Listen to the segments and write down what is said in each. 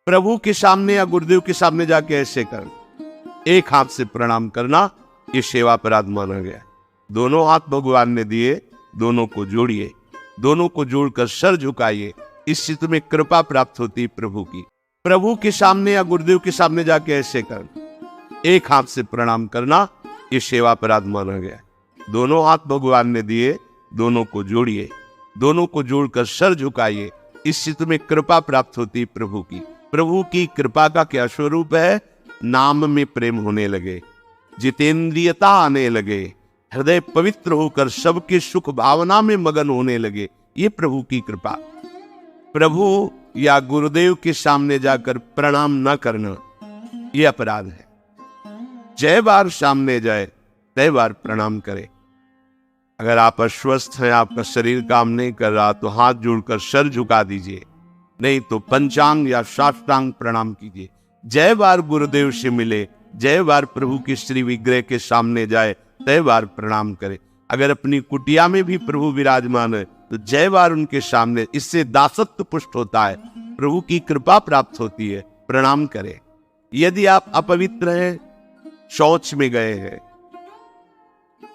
प्रभु के सामने या गुरुदेव के सामने जाके ऐसे करना, एक हाथ से प्रणाम करना, ये सेवा अपराध माना गया। दोनों हाथ भगवान ने दिए, दोनों को जोड़िए, दोनों को जोड़कर सर झुकाइए, इससे तुम्हें कृपा प्राप्त होती है प्रभु की। प्रभु के सामने या गुरुदेव के सामने जाके ऐसे करना, एक हाथ से प्रणाम करना, ये सेवा अपराध माना गया। दोनों हाथ भगवान ने दिए, दोनों को जोड़िए, दोनों को जोड़कर सर झुकाइए, इससे तुम्हें कृपा प्राप्त होती है प्रभु की। प्रभु की कृपा का क्या स्वरूप है? नाम में प्रेम होने लगे, जितेंद्रियता आने लगे, हृदय पवित्र होकर सबके सुख भावना में मगन होने लगे। ये प्रभु की कृपा। प्रभु या गुरुदेव के सामने जाकर प्रणाम न करना ये अपराध है। जय बार सामने जाए तय बार प्रणाम करे। अगर आप अस्वस्थ हैं, आपका शरीर काम नहीं कर रहा, तो हाथ जोड़कर सर झुका दीजिए, नहीं तो पंचांग या साष्टांग प्रणाम कीजिए। जय बार गुरुदेव से मिले, जय बार प्रभु के श्री विग्रह के सामने जाए तय बार प्रणाम करे। अगर अपनी कुटिया में भी प्रभु विराजमान है तो जय बार उनके सामने, इससे दासत्व पुष्ट होता है, प्रभु की कृपा प्राप्त होती है, प्रणाम करें। यदि आप अपवित्र हैं, शौच में गए हैं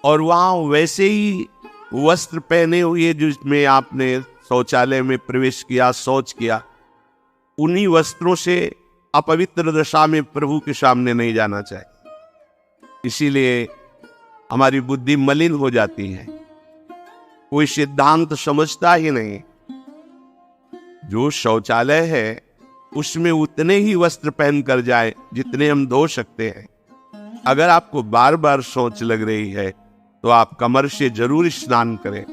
और वहां वैसे ही वस्त्र पहने हुए जिसमें आपने शौचालय में प्रवेश किया, शौच किया, उन्हीं वस्त्रों से अपवित्र दशा में प्रभु के सामने नहीं जाना चाहिए। इसीलिए हमारी बुद्धि मलिन हो जाती है, कोई सिद्धांत समझता ही नहीं। जो शौचालय है उसमें उतने ही वस्त्र पहन कर जाए जितने हम धो सकते हैं। अगर आपको बार बार शौच लग रही है तो आप कमर से जरूर स्नान करें,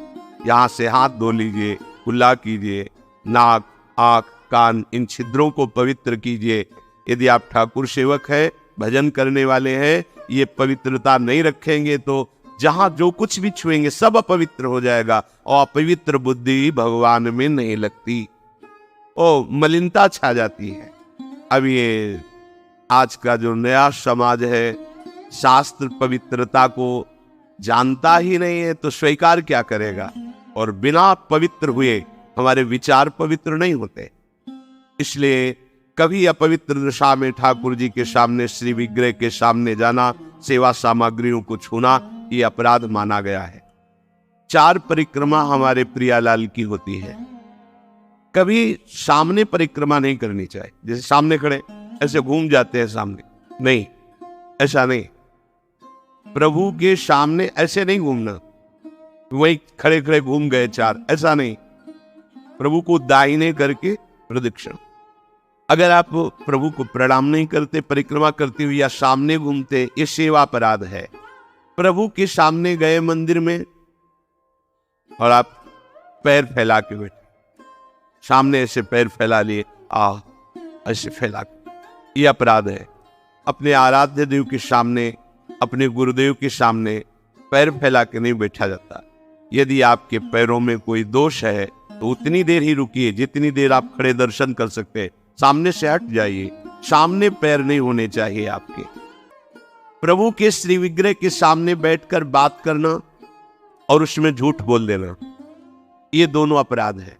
यहां से हाथ धो लीजिए, कुल्ला कीजिए, नाक, आंख, कान, इन छिद्रों को पवित्र कीजिए। यदि आप ठाकुर सेवक हैं, भजन करने वाले हैं, ये पवित्रता नहीं रखेंगे तो जहां जो कुछ भी छुएंगे सब अपवित्र हो जाएगा, और अपवित्र बुद्धि भगवान में नहीं लगती, ओ मलिनता छा जाती है। अब ये आज का जो नया समाज है, शास्त्र पवित्रता को जानता ही नहीं है तो स्वीकार क्या करेगा, और बिना पवित्र हुए हमारे विचार पवित्र नहीं होते। इसलिए कभी अपवित्र दशा में ठाकुर जी के सामने, श्री विग्रह के सामने जाना, सेवा सामग्रियों को छूना, ये अपराध माना गया है। 4 परिक्रमा हमारे प्रियालाल की होती है। कभी सामने परिक्रमा नहीं करनी चाहिए, जैसे सामने खड़े ऐसे घूम जाते हैं सामने, नहीं, ऐसा नहीं। प्रभु के सामने ऐसे नहीं घूमना, वही खड़े खड़े घूम गए 4, ऐसा नहीं। प्रभु को दाहिने करके प्रदक्षिण। अगर आप प्रभु को प्रणाम नहीं करते, परिक्रमा करते हुए या सामने घूमते, ये सेवा अपराध है। प्रभु के सामने गए मंदिर में और आप पैर फैला के बैठे, सामने ऐसे पैर फैला लिए, ऐसे फैला के, ये अपराध है। अपने आराध्य देव के सामने, अपने गुरुदेव के सामने पैर फैला के नहीं बैठा जाता। यदि आपके पैरों में कोई दोष है तो उतनी देर ही रुकिए जितनी देर आप खड़े दर्शन कर सकते हैं। सामने से हट जाइए, सामने पैर नहीं होने चाहिए आपके। प्रभु के श्री विग्रह के सामने बैठकर बात करना और उसमें झूठ बोल देना, ये दोनों अपराध है।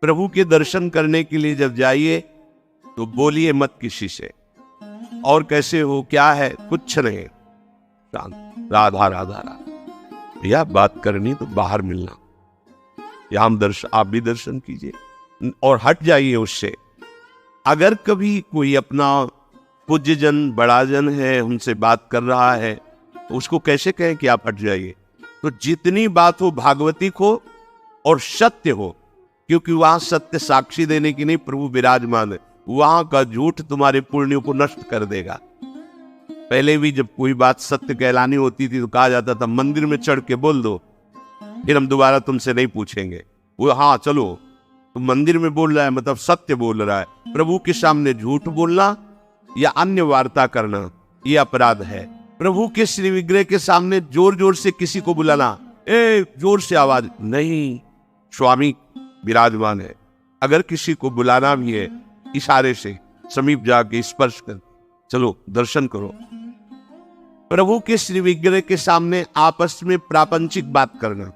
प्रभु के दर्शन करने के लिए जब जाइए तो बोलिए मत किसी से, और कैसे हो, क्या है, कुछ नहीं, राधा राधा राधा। भैया बात करनी तो बाहर मिलना, यहां हम आप भी दर्शन कीजिए और हट जाइए उससे। अगर कभी कोई अपना पूज्य जन, बड़ा जन है, उनसे बात कर रहा है तो उसको कैसे कहें कि आप हट जाइए? तो जितनी बात हो भागवतिक हो और सत्य हो, क्योंकि वहां सत्य साक्षी देने की नहीं, प्रभु विराजमान है। वहां का झूठ तुम्हारे पुण्यों को नष्ट कर देगा। पहले भी जब कोई बात सत्य कहलानी होती थी तो कहा जाता था मंदिर में चढ़ के बोल दो, फिर हम दोबारा तुमसे नहीं पूछेंगे। वो हाँ चलो, तो मंदिर में बोल रहा है मतलब सत्य बोल रहा है। प्रभु के सामने झूठ बोलना या अन्य वार्ता करना ये अपराध है। प्रभु के श्री विग्रह के सामने जोर जोर से किसी को बुलाना, जोर से आवाज नहीं, स्वामी विराजमान है। अगर किसी को बुलाना भी है, इशारे से समीप जाके स्पर्श कर, चलो दर्शन करो। प्रभु के श्री विग्रह के सामने आपस में प्रापंचिक बात करना,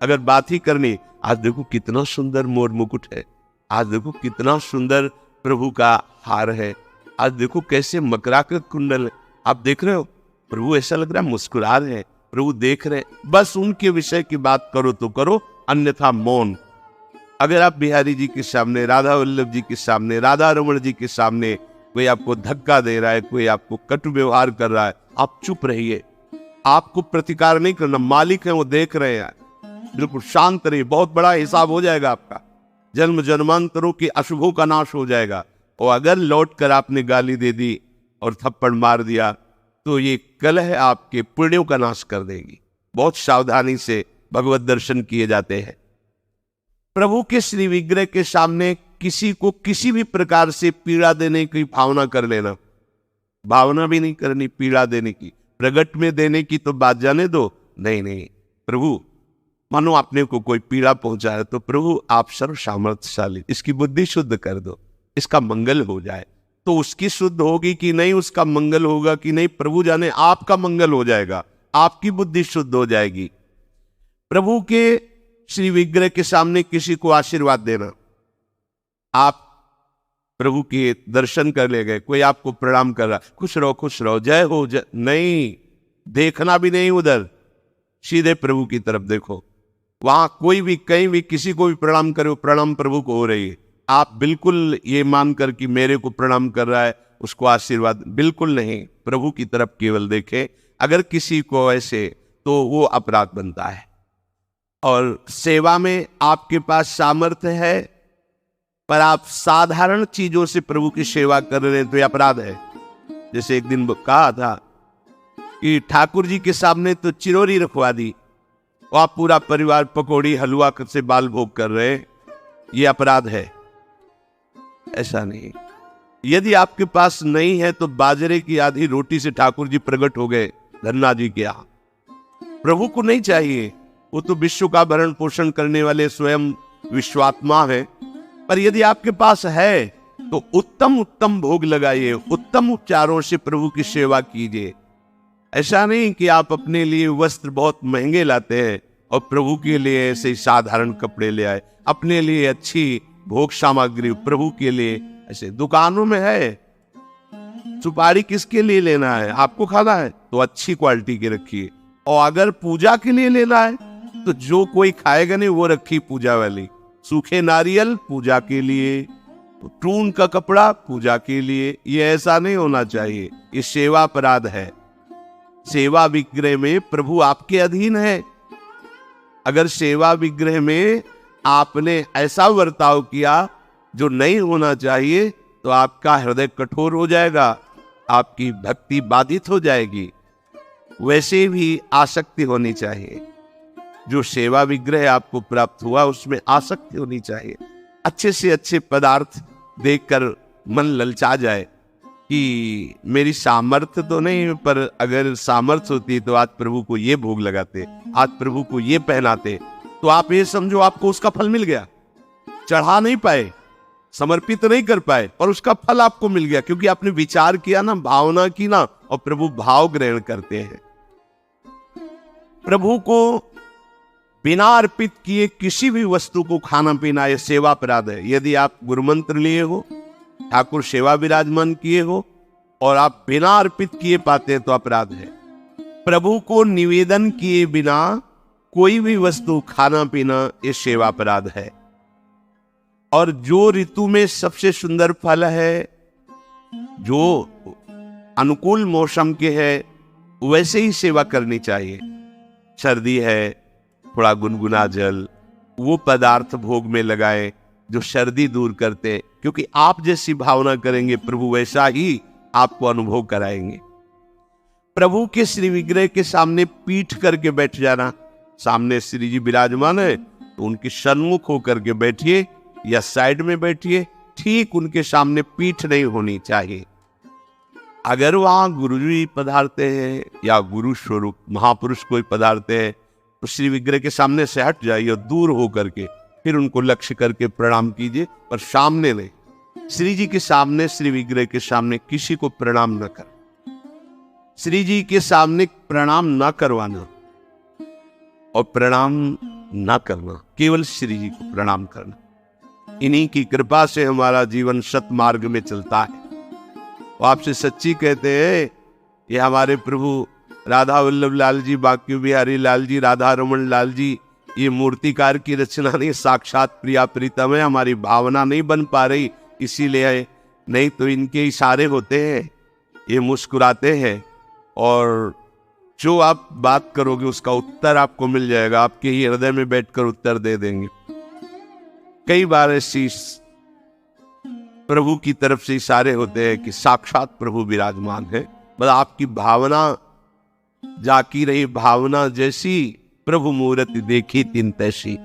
अगर बात ही करनी, आज देखो कितना सुंदर मोर मुकुट है, आज देखो कितना सुंदर प्रभु का हार है। आज देखो कैसे मकराकृत कुंडल है, आप देख रहे हो, प्रभु ऐसा लग रहा है मुस्कुरा रहे हैं, प्रभु देख रहे हैं। बस उनके विषय की बात करो तो करो, अन्यथा मौन। अगर आप बिहारी जी के सामने, राधा वल्लभ जी के सामने, राधा रमण जी के सामने कोई आपको धक्का दे रहा है, कोई आपको कटु व्यवहार कर रहा है, आप चुप रहिए, आपको प्रतिकार नहीं करना। मालिक है, वो देख रहे हैं, बिल्कुल शांत रहिए। बहुत बड़ा हिसाब हो जाएगा आपका, जन्म जन्मांतरों के अशुभों का नाश हो जाएगा। और अगर लौट कर आपने गाली दे दी और थप्पड़ मार दिया तो ये कलह आपके पुण्यों का नाश कर देगी। बहुत सावधानी से भगवत दर्शन किए जाते हैं। प्रभु के श्री विग्रह के सामने किसी को किसी भी प्रकार से पीड़ा देने की भावना कर लेना, भावना भी नहीं करनी पीड़ा देने की, प्रगट में देने की तो बात जाने दो। नहीं नहीं, प्रभु मानो आपने को कोई पीड़ा पहुंचा है तो प्रभु आप सर्व सामर्थ्यशाली, इसकी बुद्धि शुद्ध कर दो, इसका मंगल हो जाए। तो उसकी शुद्ध होगी कि नहीं, उसका मंगल होगा कि नहीं, प्रभु जाने। आपका मंगल हो जाएगा, आपकी बुद्धि शुद्ध हो जाएगी। प्रभु के श्री विग्रह के सामने किसी को आशीर्वाद देना, आप प्रभु के दर्शन कर ले गए, कोई आपको प्रणाम कर रहा, खुश रहो, जय हो जय, नहीं, देखना भी नहीं उधर, सीधे प्रभु की तरफ देखो। वहां कोई भी कहीं भी किसी को भी प्रणाम करो, प्रणाम प्रभु को हो रही है। आप बिल्कुल ये मानकर कि मेरे को प्रणाम कर रहा है उसको आशीर्वाद, बिल्कुल नहीं, प्रभु की तरफ केवल देखें। अगर किसी को ऐसे, तो वो अपराध बनता है। और सेवा में आपके पास सामर्थ्य है पर आप साधारण चीजों से प्रभु की सेवा कर रहे हैं तो ये अपराध है। जैसे एक दिन कहा था कि ठाकुर जी के सामने तो चिरौरी रखवा दी और आप पूरा परिवार पकौड़ी हलवा से बाल भोग कर रहे हैं, ये अपराध है। ऐसा नहीं, यदि आपके पास नहीं है तो बाजरे की आधी रोटी से ठाकुर जी प्रकट हो गए धन्ना जी के यहाँ। प्रभु को नहीं चाहिए, वो तो विश्व का भरण पोषण करने वाले स्वयं विश्वात्मा है। पर यदि आपके पास है तो उत्तम उत्तम भोग लगाइए, उत्तम उपचारों से प्रभु की सेवा कीजिए। ऐसा नहीं कि आप अपने लिए वस्त्र बहुत महंगे लाते हैं और प्रभु के लिए ऐसे साधारण कपड़े ले आए, अपने लिए अच्छी भोग सामग्री प्रभु के लिए। ऐसे दुकानों में है, सुपारी किसके लिए लेना है, आपको खाना है तो अच्छी क्वालिटी की रखिए। और अगर पूजा के लिए लेना है तो जो कोई खाएगा नहीं वो रखी पूजा वाली। सूखे नारियल पूजा के लिए, टून का कपड़ा पूजा के लिए, ये ऐसा नहीं होना चाहिए, ये सेवा अपराध है। सेवा विग्रह में प्रभु आपके अधीन है। अगर सेवा विग्रह में आपने ऐसा बर्ताव किया जो नहीं होना चाहिए तो आपका हृदय कठोर हो जाएगा, आपकी भक्ति बाधित हो जाएगी। वैसे भी आसक्ति होनी चाहिए। जो सेवा विग्रह आपको प्राप्त हुआ उसमें आसक्ति होनी चाहिए। अच्छे से अच्छे पदार्थ देखकर मन ललचा जाए कि मेरी सामर्थ्य तो नहीं, पर अगर सामर्थ्य होती तो आज प्रभु को ये भोग लगाते, आज प्रभु को ये पहनाते, तो आप ये समझो आपको उसका फल मिल गया। चढ़ा नहीं पाए, समर्पित नहीं कर पाए, और उसका फल आपको मिल गया क्योंकि आपने विचार किया ना, भावना की ना, और प्रभु भाव ग्रहण करते हैं। प्रभु को बिना अर्पित किए किसी भी वस्तु को खाना पीना यह सेवा अपराध है। यदि आप गुरुमंत्र लिए हो, ठाकुर सेवा विराजमान किए हो और आप बिना अर्पित किए पाते हैं तो अपराध है। प्रभु को निवेदन किए बिना कोई भी वस्तु खाना पीना ये सेवा अपराध है। और जो ऋतु में सबसे सुंदर फल है, जो अनुकूल मौसम के है, वैसे ही सेवा करनी चाहिए। सर्दी है, थोड़ा गुनगुना जल, वो पदार्थ भोग में लगाएं जो सर्दी दूर करते, क्योंकि आप जैसी भावना करेंगे प्रभु वैसा ही आपको अनुभव कराएंगे। प्रभु के श्री विग्रह के सामने पीठ करके बैठ जाना। सामने श्री जी विराजमान है तो उनके सन्मुख होकर के बैठिए या साइड में बैठिए, ठीक उनके सामने पीठ नहीं होनी चाहिए। अगर वहां गुरु जी पधारते हैं या गुरु स्वरूप महापुरुष कोई पधारते हैं तो श्री विग्रह के सामने से हट जाइए और दूर होकर के फिर उनको लक्ष्य करके प्रणाम कीजिए, पर सामने नहीं। श्री जी के सामने, श्री विग्रह के सामने किसी को प्रणाम न कर, श्री जी के सामने प्रणाम न करवाना और प्रणाम न करना, केवल श्री जी को प्रणाम करना। इन्हीं की कृपा से हमारा जीवन सत मार्ग में चलता है। वो आपसे सच्ची कहते हैं, ये हमारे प्रभु राधा वल्लभ लाल जी, बांके बिहारी लाल जी, राधा रमन लाल जी, ये मूर्तिकार की रचना नहीं, साक्षात प्रिया प्रीतम है। हमारी भावना नहीं बन पा रही इसीलिए, नहीं तो इनके इशारे होते हैं, ये मुस्कुराते हैं और जो आप बात करोगे उसका उत्तर आपको मिल जाएगा, आपके ही हृदय में बैठकर उत्तर दे देंगे। कई बार ऐसी प्रभु की तरफ से इशारे होते हैं कि साक्षात प्रभु विराजमान है, बस आपकी भावना जाकी रही, भावना जैसी प्रभु मूर्ति देखी तिन तैसी।